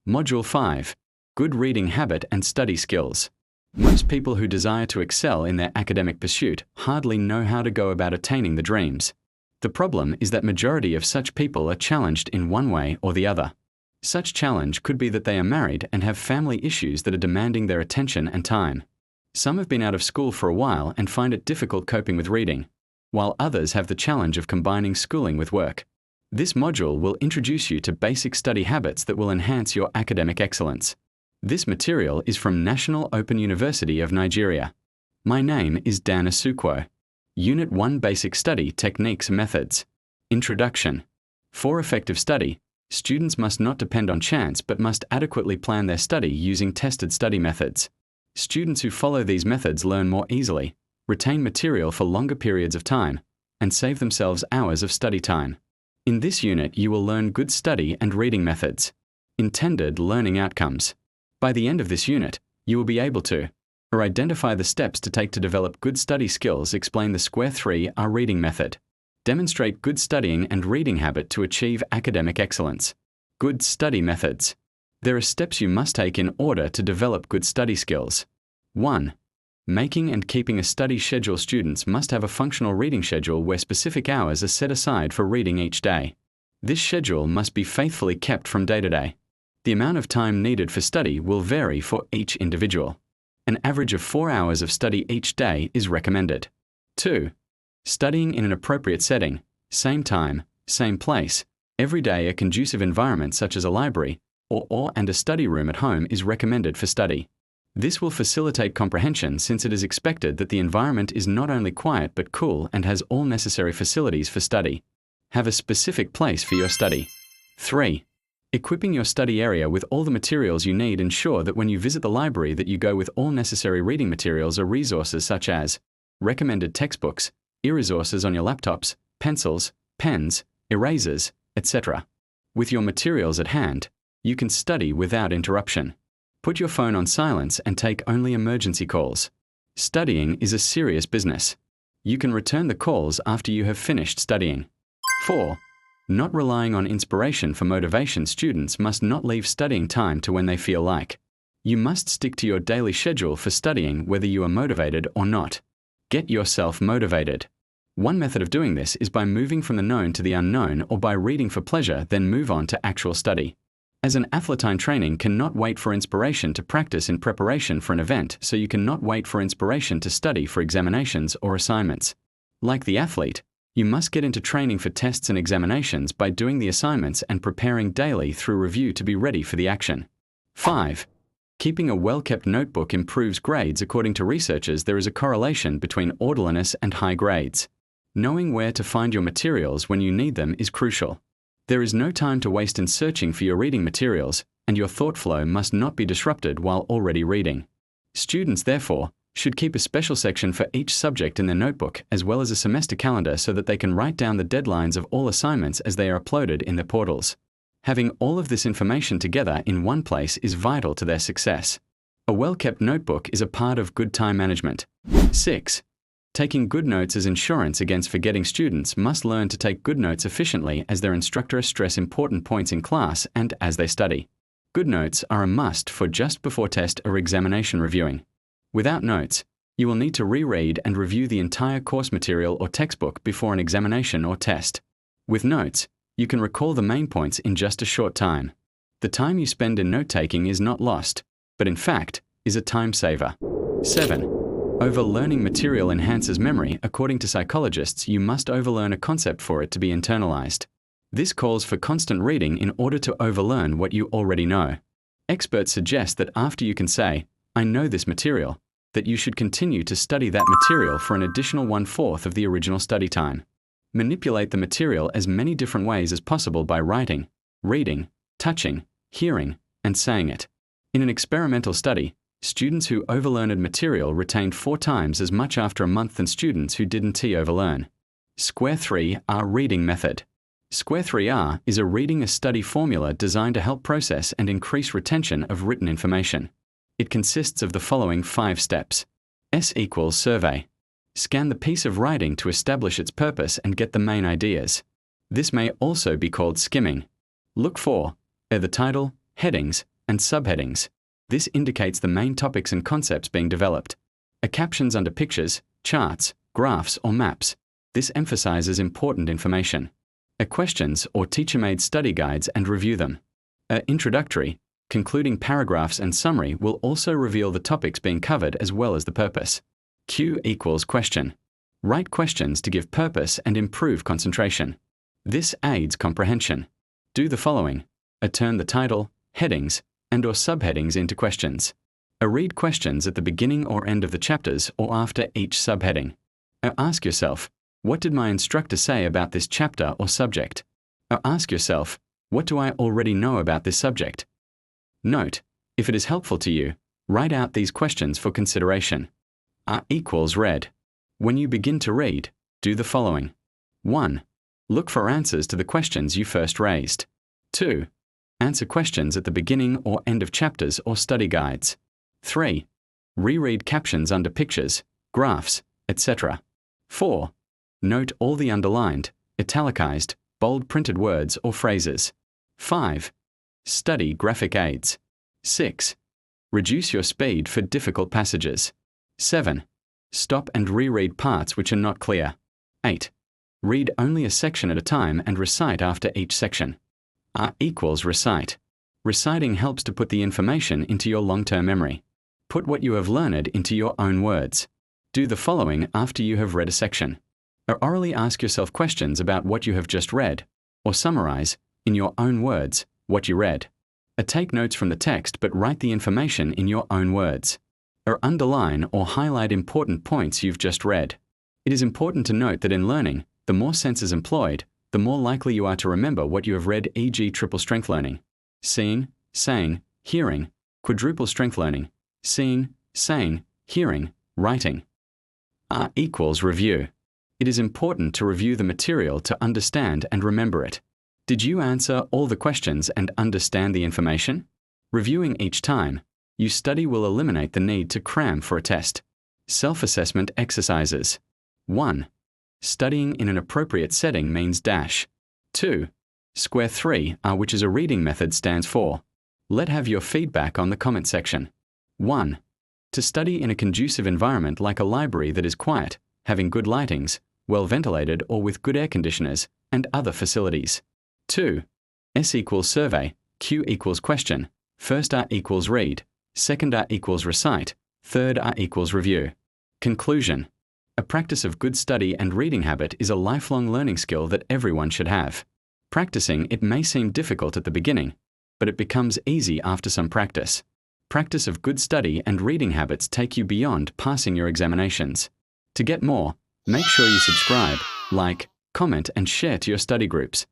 Module 5. Good reading habit and study skills. Most people who desire to excel in their academic pursuit hardly know how to go about attaining the dreams. The problem is that majority of such people are challenged in one way or the other. Such challenge could be that they are married and have family issues that are demanding their attention and time. Some have been out of school for a while and find it difficult coping with reading, while others have the challenge of combining schooling with work. This module will introduce you to basic study habits that will enhance your academic excellence. This material is from National Open University of Nigeria. My name is Dan Asukwo. Unit 1 Basic Study Techniques and Methods. Introduction. For effective study, students must not depend on chance but must adequately plan their study using tested study methods. Students who follow these methods learn more easily, retain material for longer periods of time, and save themselves hours of study time. In this unit, you will learn good study and reading methods. Intended learning outcomes. By the end of this unit, you will be able to identify the steps to take to develop good study skills, explain the SQ3R reading method, demonstrate good studying and reading habit to achieve academic excellence. Good study methods. There are steps you must take in order to develop good study skills. 1. Making and keeping a study schedule. Students must have a functional reading schedule where specific hours are set aside for reading each day. This schedule must be faithfully kept from day to day. The amount of time needed for study will vary for each individual. An average of 4 hours of study each day is recommended. 2. Studying in an appropriate setting, same time, same place, every day. A conducive environment such as a library and a study room at home is recommended for study. This will facilitate comprehension since it is expected that the environment is not only quiet but cool and has all necessary facilities for study. Have a specific place for your study. 3. Equipping your study area with all the materials you need. Ensure that when you visit the library that you go with all necessary reading materials or resources such as recommended textbooks, e-resources on your laptops, pencils, pens, erasers, etc. With your materials at hand, you can study without interruption. Put your phone on silence and take only emergency calls. Studying is a serious business. You can return the calls after you have finished studying. 4. Not relying on inspiration for motivation. Students must not leave studying time to when they feel like. You must stick to your daily schedule for studying whether you are motivated or not. Get yourself motivated. One method of doing this is by moving from the known to the unknown or by reading for pleasure then move on to actual study. As an athlete, training cannot wait for inspiration to practice in preparation for an event, so you cannot wait for inspiration to study for examinations or assignments. Like the athlete, you must get into training for tests and examinations by doing the assignments and preparing daily through review to be ready for the action. 5. Keeping a well-kept notebook improves grades. According to researchers, there is a correlation between orderliness and high grades. Knowing where to find your materials when you need them is crucial. There is no time to waste in searching for your reading materials, and your thought flow must not be disrupted while already reading. Students, therefore, should keep a special section for each subject in their notebook as well as a semester calendar so that they can write down the deadlines of all assignments as they are uploaded in their portals. Having all of this information together in one place is vital to their success. A well-kept notebook is a part of good time management. 6. Taking good notes as insurance against forgetting. Students must learn to take good notes efficiently as their instructor stress important points in class and as they study. Good notes are a must for just before test or examination reviewing. Without notes, you will need to reread and review the entire course material or textbook before an examination or test. With notes, you can recall the main points in just a short time. The time you spend in note-taking is not lost, but in fact, is a time saver. 7. Overlearning material enhances memory. According to psychologists, you must overlearn a concept for it to be internalized. This calls for constant reading in order to overlearn what you already know. Experts suggest that after you can say, "I know this material," that you should continue to study that material for an additional 1/4 of the original study time. Manipulate the material as many different ways as possible by writing, reading, touching, hearing, and saying it. In an experimental study, students who overlearned material retained 4 times as much after a month than students who didn't overlearn. SQ3R Reading Method. SQ3R is a reading a study formula designed to help process and increase retention of written information. It consists of the following 5 steps. S equals survey. Scan the piece of writing to establish its purpose and get the main ideas. This may also be called skimming. Look for the title, headings, and subheadings. This indicates the main topics and concepts being developed. A captions under pictures, charts, graphs, or maps. This emphasizes important information. A questions or teacher-made study guides and review them. A introductory, concluding paragraphs and summary will also reveal the topics being covered as well as the purpose. Q equals question. Write questions to give purpose and improve concentration. This aids comprehension. Do the following. A turn the title, headings, and/or subheadings into questions. A read questions at the beginning or end of the chapters or after each subheading. A ask yourself, what did my instructor say about this chapter or subject? A ask yourself, what do I already know about this subject? Note, if it is helpful to you, write out these questions for consideration. A equals read. When you begin to read, do the following. 1. Look for answers to the questions you first raised. 2. Answer questions at the beginning or end of chapters or study guides. 3. Reread captions under pictures, graphs, etc. 4. Note all the underlined, italicized, bold printed words or phrases. 5. Study graphic aids. 6. Reduce your speed for difficult passages. 7. Stop and reread parts which are not clear. 8. Read only a section at a time and recite after each section. A equals recite. Reciting helps to put the information into your long-term memory. Put what you have learned into your own words. Do the following after you have read a section. Or orally ask yourself questions about what you have just read, or summarize, in your own words, what you read. Or take notes from the text but write the information in your own words. Or underline or highlight important points you've just read. It is important to note that in learning, the more senses employed, the more likely you are to remember what you have read, e.g. triple strength learning. Seeing, saying, hearing, quadruple strength learning. Seeing, saying, hearing, writing. R equals review. It is important to review the material to understand and remember it. Did you answer all the questions and understand the information? Reviewing each time you study will eliminate the need to cram for a test. Self-assessment exercises. 1. Studying in an appropriate setting means dash. 2. SQ3R, which is a reading method, stands for. Let have your feedback on the comment section. 1. To study in a conducive environment like a library that is quiet, having good lightings, well ventilated or with good air conditioners, and other facilities. 2. S equals survey, Q equals question, first R equals read, second R equals recite, third R equals review. Conclusion. A practice of good study and reading habit is a lifelong learning skill that everyone should have. Practicing it may seem difficult at the beginning, but it becomes easy after some practice. Practice of good study and reading habits take you beyond passing your examinations. To get more, make sure you subscribe, like, comment, and share to your study groups.